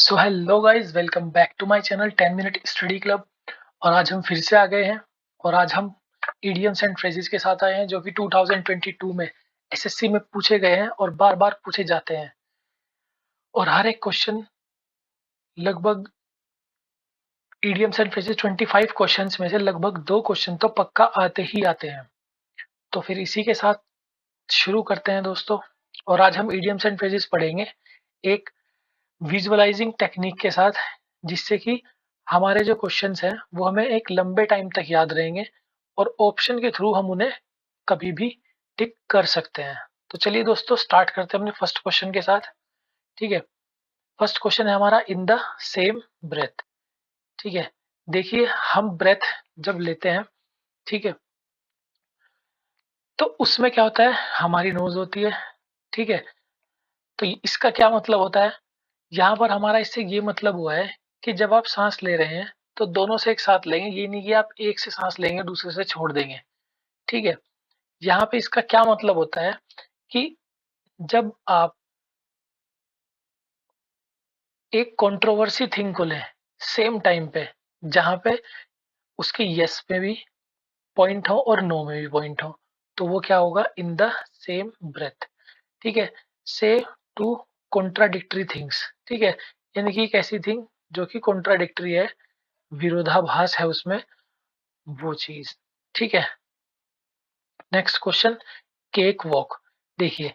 So hello guys, welcome back to my channel 10 minute study club. और आज हम फिर से आ गए हैं। और आज हम इडियम्स एंड फ्रेजेस के साथ आए हैं जो कि 2022 में एसएससी में पूछे गए हैं और बार बार पूछे जाते हैं। और हर एक क्वेश्चन लगभग इडियम्स एंड फ्रेजेस 25 क्वेश्चंस में से लगभग 2 क्वेश्चन तो पक्का आते ही आते हैं। तो फिर इसी के साथ शुरू करते हैं दोस्तों। और आज हम इडियम्स एंड फ्रेजेस पढ़ेंगे एक विजुअलाइजिंग टेक्निक के साथ, जिससे कि हमारे जो क्वेश्चंस हैं वो हमें एक लंबे टाइम तक याद रहेंगे और ऑप्शन के थ्रू हम उन्हें कभी भी टिक कर सकते हैं। तो चलिए दोस्तों, स्टार्ट करते हैं अपने फर्स्ट क्वेश्चन के साथ। ठीक है, फर्स्ट क्वेश्चन है हमारा इन द सेम ब्रेथ। ठीक है, देखिए हम ब्रेथ जब लेते हैं, ठीक है, तो उसमें क्या होता है, हमारी नोज होती है। ठीक है, तो इसका क्या मतलब होता है, यहाँ पर हमारा इससे ये मतलब हुआ है कि जब आप सांस ले रहे हैं तो दोनों से एक साथ लेंगे, ये नहीं कि आप एक से सांस लेंगे दूसरे से छोड़ देंगे। ठीक है, यहाँ पे इसका क्या मतलब होता है कि जब आप एक कंट्रोवर्सी थिंग को लें सेम टाइम पे, जहां पे उसके यस में भी पॉइंट हो और नो में भी पॉइंट हो, तो वो क्या होगा, इन द सेम ब्रेथ। ठीक है, से टू कॉन्ट्राडिक्टरी थिंग्स। ठीक है, यानी कि एक ऐसी थिंग जो कि कॉन्ट्राडिक्टरी है, विरोधाभास है उसमें, वो चीज। ठीक है, नेक्स्ट क्वेश्चन, केक वॉक। देखिए,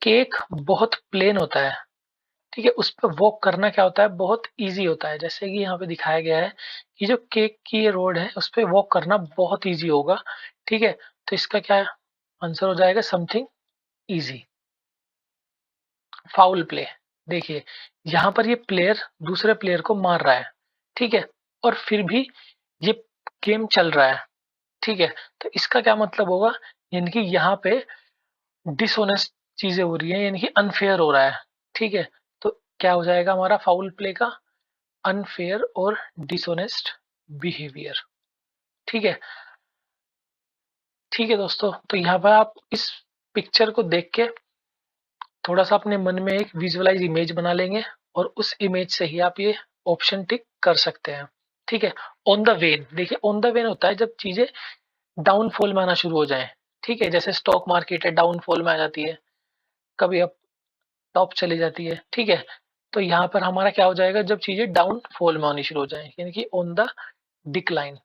केक बहुत प्लेन होता है। ठीक है, उस पर वॉक करना क्या होता है, बहुत इजी होता है। जैसे कि यहाँ पे दिखाया गया है कि जो केक की ये रोड है उस पर वॉक करना बहुत इजी होगा। ठीक है, तो इसका क्या आंसर हो जाएगा, समथिंग इजी। Foul play. देखिए, यहाँ पर ये प्लेयर दूसरे प्लेयर को मार रहा है। ठीक है, और फिर भी ये गेम चल रहा है। ठीक है, तो इसका क्या मतलब होगा, यानी कि यहाँ पे डिसऑनेस्ट चीजें हो रही है, यानी कि अनफेयर हो रहा है। ठीक है, तो क्या हो जाएगा हमारा फाउल प्ले का, अनफेयर और डिसऑनेस्ट बिहेवियर। ठीक है, ठीक है दोस्तों, तो यहाँ पर आप इस पिक्चर को देख के थोड़ा सा अपने मन में एक विजुअलाइज इमेज बना लेंगे और उस इमेज से ही आप ये ऑप्शन टिक कर सकते हैं। ठीक है, ऑन द वेन। देखिए, ऑन द वेन होता है जब चीजें डाउनफॉल में आना शुरू हो जाए। ठीक है, जैसे स्टॉक मार्केट है, डाउनफॉल में आ जाती है, कभी अप टॉप चली जाती है। ठीक है, तो यहाँ पर हमारा क्या हो जाएगा, जब चीजें डाउनफॉल में आनी शुरू हो जाए, यानी कि ऑन द डिक्लाइन।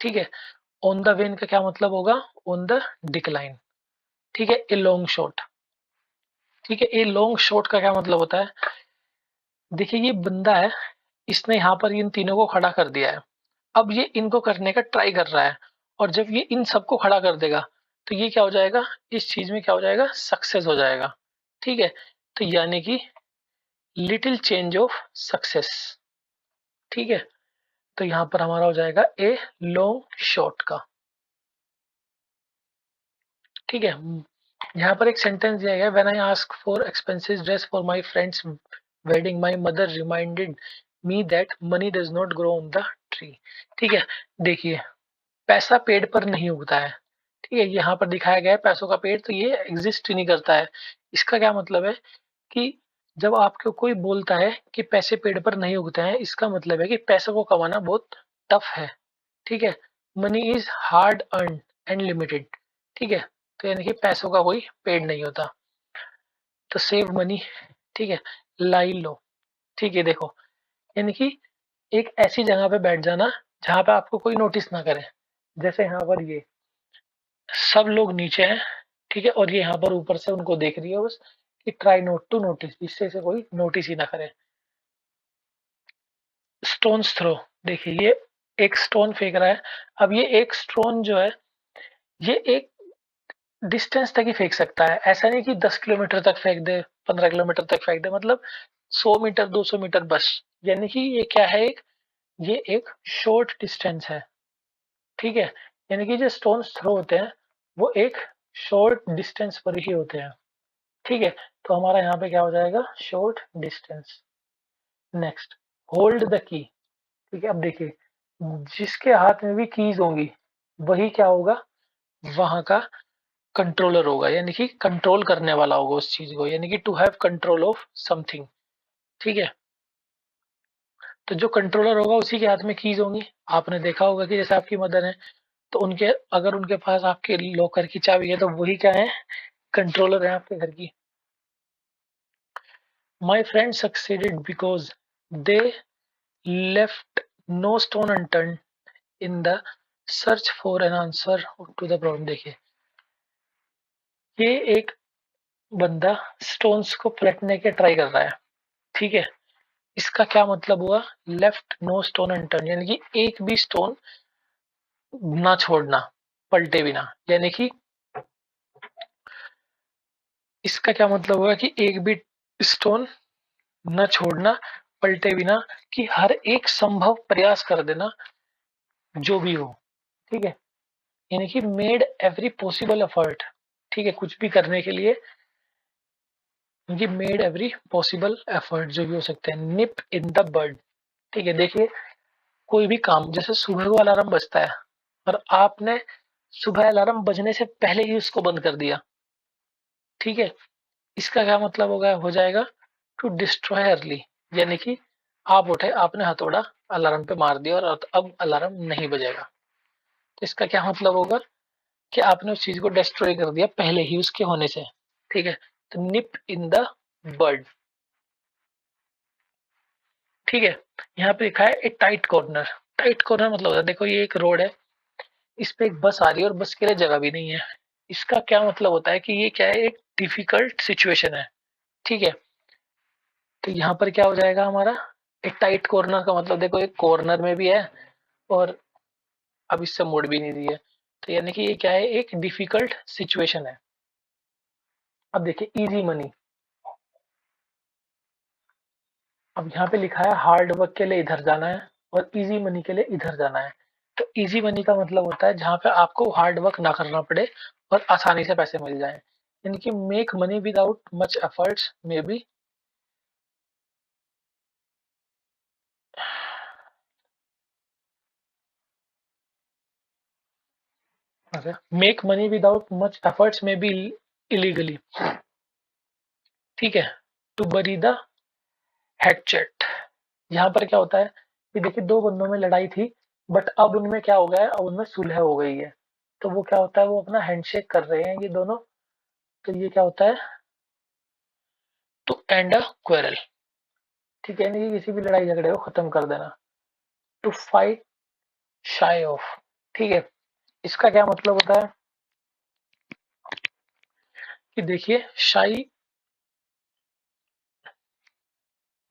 ठीक है, ऑन द वेन का क्या मतलब होगा, ऑन द डिक्लाइन। ठीक है, ए लॉन्ग शॉट। ठीक है, ए लॉन्ग शॉट का क्या मतलब होता है, देखिए ये बंदा है, इसने यहाँ पर इन तीनों को खड़ा कर दिया है। अब ये इनको करने का ट्राई कर रहा है, और जब ये इन सबको खड़ा कर देगा तो ये क्या हो जाएगा, इस चीज में क्या हो जाएगा, सक्सेस हो जाएगा। ठीक है, तो यानी कि लिटिल चेंज ऑफ सक्सेस। ठीक है, तो यहाँ पर हमारा हो जाएगा ए लॉन्ग शॉट का। ठीक है, यहाँ पर एक सेंटेंस दिया गया, when I ask for expensive dress for my friend's wedding my mother reminded me that money does not grow on the tree. ठीक है, देखिए पैसा पेड़ पर नहीं उगता है। ठीक है, यहाँ पर दिखाया गया है पैसों का पेड़, तो ये एग्जिस्ट ही नहीं करता है। इसका क्या मतलब है कि जब आपको कोई बोलता है कि पैसे पेड़ पर नहीं उगते हैं, इसका मतलब है कि पैसों को कमाना बहुत टफ है। ठीक है, money is hard earn and limited. ठीक है, तो यानी कि पैसों का कोई पेड़ नहीं होता। तो सेव मनी। ठीक है, लाई लो। ठीक है, देखो, यानी कि एक ऐसी जगह पे बैठ जाना जहां पे आपको कोई नोटिस ना करे। जैसे यहाँ पर ये सब लोग नीचे हैं। ठीक है, और ये यहाँ पर ऊपर से उनको देख रही है बस, कि ट्राई नोट टू नोटिस, जिससे से कोई नोटिस ही ना करे। Stones throw. देखिए, ये एक स्टोन फेंक रहा है। अब ये एक स्टोन जो है, ये एक डिस्टेंस तक ही फेंक सकता है। ऐसा नहीं कि 10 किलोमीटर तक फेंक दे, 15 किलोमीटर तक फेंक दे, मतलब 100 मीटर 200 मीटर बस। यानी कि ये क्या है, ये एक शॉर्ट डिस्टेंस है। ठीक है, यानी कि जो स्टोन्स थ्रो होते हैं वो एक शॉर्ट डिस्टेंस पर ही होते हैं। ठीक है, तो हमारा यहाँ पे क्या हो जाएगा, short distance. Next, hold the key. ठीक है, अब देखिए, जिसके हाथ में भी कीज होंगी वही क्या होगा, वहां का कंट्रोलर होगा, यानी कि कंट्रोल करने वाला होगा उस चीज को, यानी कि to have control of something. ठीक है, तो जो कंट्रोलर होगा उसी के हाथ में कीज होंगी। आपने देखा होगा कि जैसे आपकी मदर है, तो उनके अगर उनके पास आपके लॉकर की चाबी है तो वही क्या है, कंट्रोलर है आपके घर की। My friend succeeded because they left no stone unturned in the search for an answer to the problem. देखिए, ये एक बंदा स्टोन्स को पलटने के ट्राई कर रहा है, ठीक है। इसका क्या मतलब हुआ, लेफ्ट नो स्टोन अनटर्न, यानी कि एक भी स्टोन ना छोड़ना, पलटे बिना। यानी कि इसका क्या मतलब हुआ कि एक भी स्टोन न छोड़ना, पलटे बिना, कि हर एक संभव प्रयास कर देना जो भी हो, ठीक है। यानी कि मेड एवरी पॉसिबल एफर्ट, ठीक है, कुछ भी करने के लिए ये मेड एवरी पॉसिबल एफर्ट जो भी हो सकते हैं। निप इन द बर्ड, ठीक है। देखिए, कोई भी काम, जैसे सुबह को अलार्म बजता है और आपने सुबह अलार्म बजने से पहले ही उसको बंद कर दिया, ठीक है, इसका क्या मतलब होगा, हो जाएगा टू डिस्ट्रॉय अर्ली। यानी कि आप उठे, आपने हथौड़ा अलार्म पे मार दिया और अब अलार्म नहीं बजेगा, तो इसका क्या मतलब होगा कि आपने उस चीज को डिस्ट्रॉय कर दिया पहले ही उसके होने से, ठीक है। तो निप इन द बर्ड, ठीक है। यहाँ पे लिखा है ए टाइट कॉर्नर। टाइट कॉर्नर मतलब होता है, देखो ये एक रोड है, इस पे एक बस आ रही है और बस के लिए जगह भी नहीं है। इसका क्या मतलब होता है कि ये क्या है, एक डिफिकल्ट सिचुएशन है, ठीक है। तो यहाँ पर क्या हो जाएगा हमारा, एक टाइट कॉर्नर का मतलब देखो एक कॉर्नर में भी है और अब इससे मुड़ भी नहीं रही है, तो यानी कि ये क्या है, एक डिफिकल्ट सिचुएशन है। अब देखिए इजी मनी, अब यहाँ पे लिखा है हार्ड वर्क के लिए इधर जाना है और इजी मनी के लिए इधर जाना है। तो इजी मनी का मतलब होता है जहाँ पे आपको हार्ड वर्क ना करना पड़े और आसानी से पैसे मिल जाए, यानी कि make money without much efforts में बी, make money without much efforts में बी इलीगली, ठीक है। टू बरी द हेडचेट, यहाँ पर क्या होता है कि देखिए दो बंदों में लड़ाई थी, बट अब उनमें क्या हो गया है, अब उनमें सुलह हो गई है। तो वो क्या होता है, वो अपना हैंडशेक कर रहे हैं ये दोनों। तो ये क्या होता है, टू एंड अ क्वेरल, ठीक है, यानी कि किसी भी लड़ाई झगड़े को खत्म कर देना। टू फाइट शाई ऑफ, ठीक है, इसका क्या मतलब होता है कि देखिए शाई,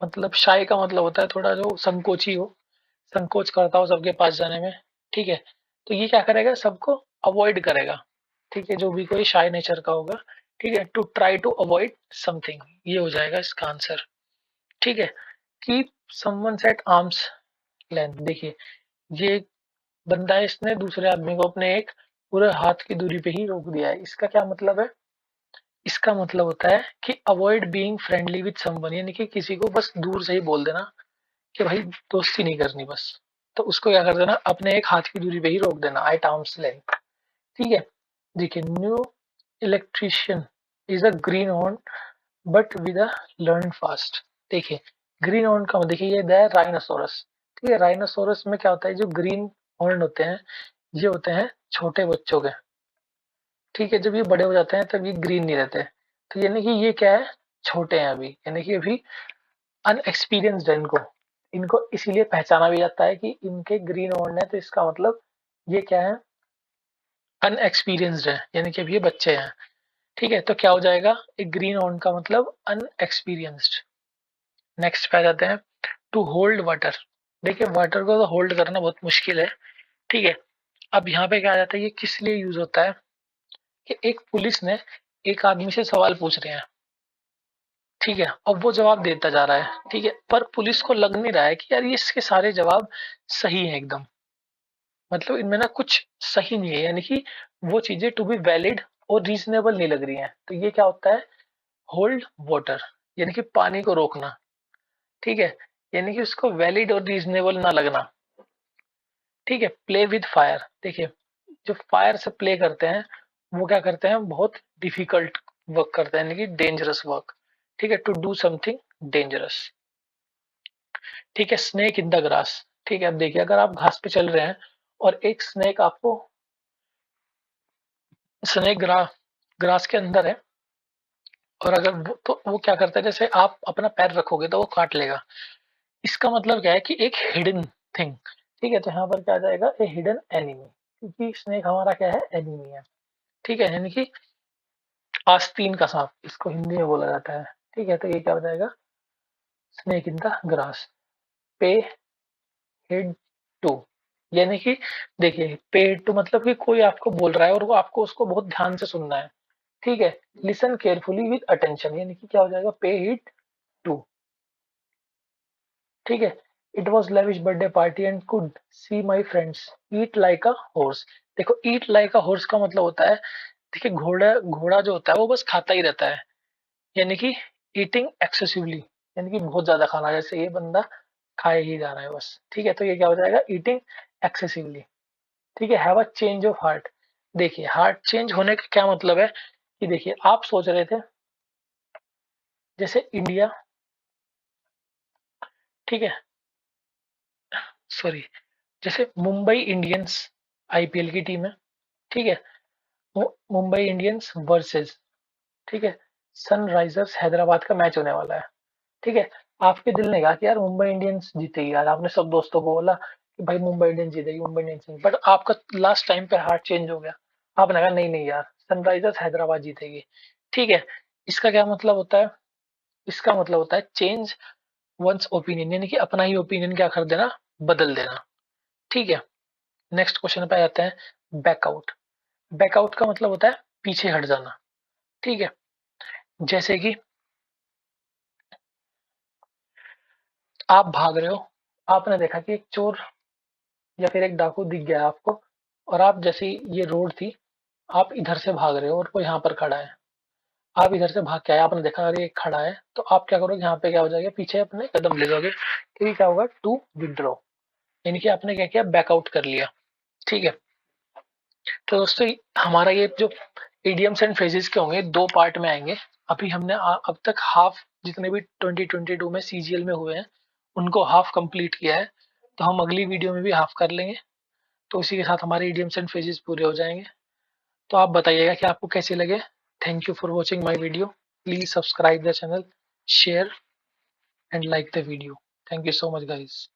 मतलब शाई का मतलब होता है थोड़ा जो संकोची हो, संकोच करता हो सबके पास जाने में, ठीक है। तो ये क्या करेगा, सबको अवॉइड करेगा, ठीक है, जो भी कोई शाय नेचर का होगा, ठीक है। To try to avoid something, ये हो जाएगा इसका आंसर, ठीक है। Keep someone at arms length, देखिए ये एक बंदा है, इसने दूसरे आदमी को अपने एक पूरे हाथ की दूरी पे ही रोक दिया है। इसका क्या मतलब है, इसका मतलब होता है कि avoid being friendly with someone, यानी कि किसी को बस दूर से ही बोल देना कि भाई दोस्ती नहीं करनी बस, तो उसको क्या कर देना, अपने एक हाथ की दूरी पे ही रोक देना, एट आर्म्स लेंथ, ठीक है। देखिए new electrician is a green horn but with a learn fast, देखिए ग्रीन हॉर्न का देखिए ये है राइनोसोरस, ठीक है। राइनोसोरस में क्या होता है, जो ग्रीन हॉर्न होते हैं ये होते हैं छोटे बच्चों के, ठीक है। जब ये बड़े हो जाते हैं तब ये ग्रीन नहीं रहते, तो यानी कि ये क्या है, छोटे हैं अभी, यानी कि अभी अनएक्सपीरियंस्ड है इनको, इनको इसीलिए पहचाना भी जाता है कि इनके ग्रीन हॉर्न है, तो इसका मतलब ये क्या है, अनएक्सपीरियंस्ड है, यानी कि अभी ये बच्चे हैं, ठीक है। तो क्या हो जाएगा, एक ग्रीन हॉर्न का मतलब अनएक्सपीरियंस्ड। नेक्स्ट पे आ जाते हैं, टू होल्ड वाटर, देखिए वाटर को तो होल्ड करना बहुत मुश्किल है, ठीक है। अब यहाँ पे क्या आ जाता है, ये किस लिए यूज होता है कि एक पुलिस ने एक आदमी से सवाल पूछ रहे हैं, ठीक है, अब वो जवाब देता जा रहा है, ठीक है, पर पुलिस को लग नहीं रहा है कि यार ये इसके सारे जवाब सही है एकदम, मतलब इनमें ना कुछ सही नहीं है, यानी कि वो चीजें टू बी वैलिड और रीजनेबल नहीं लग रही हैं। तो ये क्या होता है, होल्ड वाटर, यानी कि पानी को रोकना, ठीक है, यानी कि उसको वैलिड और रीजनेबल ना लगना, ठीक है। प्ले विद फायर, देखिए जो फायर से प्ले करते हैं वो क्या करते हैं, बहुत डिफिकल्ट वर्क करते हैं, यानी कि डेंजरस वर्क, ठीक है। टू डू समथिंग डेंजरस, ठीक है, स्नेक इन द ग्रास। ठीक है, अब देखिए अगर आप घास पे चल रहे हैं और एक स्नेक आपको, स्नेक ग्रास के अंदर है, और अगर तो वो क्या करता है, जैसे आप अपना पैर रखोगे तो वो काट लेगा। इसका मतलब क्या है कि एक हिडन थिंग। ठीक है, तो यहाँ पर क्या आ जाएगा, ए हिडन एनिमी, क्योंकि स्नेक हमारा क्या है, एनिमी है। ठीक है, यानी कि आस्तीन का सांप इसको हिंदी में बोला जाता है। ठीक है, तो ये क्या हो जाएगा, स्नेक इन द ग्रास। पे हेड टू, यानी कि देखिए पे हेड टू मतलब कि कोई आपको बोल रहा है और वो आपको उसको बहुत ध्यान से सुनना है। ठीक है, लिसन केयरफुली विद अटेंशन, यानी कि क्या हो जाएगा, पे हिट टू। ठीक है, it was lavish birthday party and could see my friends eat like a horse. देखो, ईट लाइक अ हॉर्स का मतलब होता है, देखिए घोड़ा घोड़ा जो होता है वो बस खाता ही रहता है, यानी कि ईटिंग एक्सेसिवली, यानी कि बहुत ज्यादा खाना, जैसे ये बंदा खाए ही जा रहा है बस। ठीक है, तो ये क्या हो जाएगा, ईटिंग एक्सेसिवली। ठीक है, have a change of heart. देखिए हार्ट चेंज होने का क्या मतलब है, कि देखिए आप सोच रहे थे जैसे इंडिया, ठीक है, सॉरी, जैसे मुंबई इंडियंस आईपीएल की टीम है। ठीक है, मुंबई इंडियंस वर्सेस, ठीक है, सनराइजर्स हैदराबाद का मैच होने वाला है। ठीक है, आपके दिल ने कहा कि यार मुंबई इंडियंस जीतेगी, यार आपने सब दोस्तों को बोला कि भाई मुंबई इंडियंस जीतेगी, मुंबई इंडियंस जीतेगी, बट आपका लास्ट टाइम पे हार्ट चेंज हो गया। आपने कहा नहीं नहीं यार, सनराइजर्स हैदराबाद जीतेगी। ठीक है, इसका क्या मतलब होता है, इसका मतलब होता है चेंज वंस ओपिनियन, यानी कि अपना ही ओपिनियन क्या कर देना, बदल देना। ठीक है, नेक्स्ट क्वेश्चन पे आते हैं, बैकआउट। बैकआउट का मतलब होता है पीछे हट जाना। ठीक है, जैसे कि आप भाग रहे हो, आपने देखा कि एक चोर या फिर एक डाकू दिख गया आपको, और आप जैसे ये रोड थी, आप इधर से भाग रहे हो और वो यहाँ पर खड़ा है। आप इधर से भाग के आए, आपने देखा अरे एक खड़ा है, तो आप क्या करोगे, यहाँ पे क्या हो जाएगा, पीछे अपने कदम ले जाओगे, क्योंकि क्या होगा, टू विड्रॉ, यानी कि आपने क्या किया, बैकआउट कर लिया। ठीक है, तो दोस्तों हमारा ये जो इडियम्स एंड फ्रेजेस के होंगे दो पार्ट में आएंगे। अभी हमने अब तक हाफ, जितने भी 2022 में सीजीएल में हुए हैं उनको हाफ कंप्लीट किया है, तो हम अगली वीडियो में भी हाफ कर लेंगे, तो इसी के साथ हमारे इडियम्स एंड फ्रेजेस पूरे हो जाएंगे। तो आप बताइएगा कि आपको कैसे लगे। Thank you for watching my video, please subscribe the channel, share and like the video. Thank you so much guys.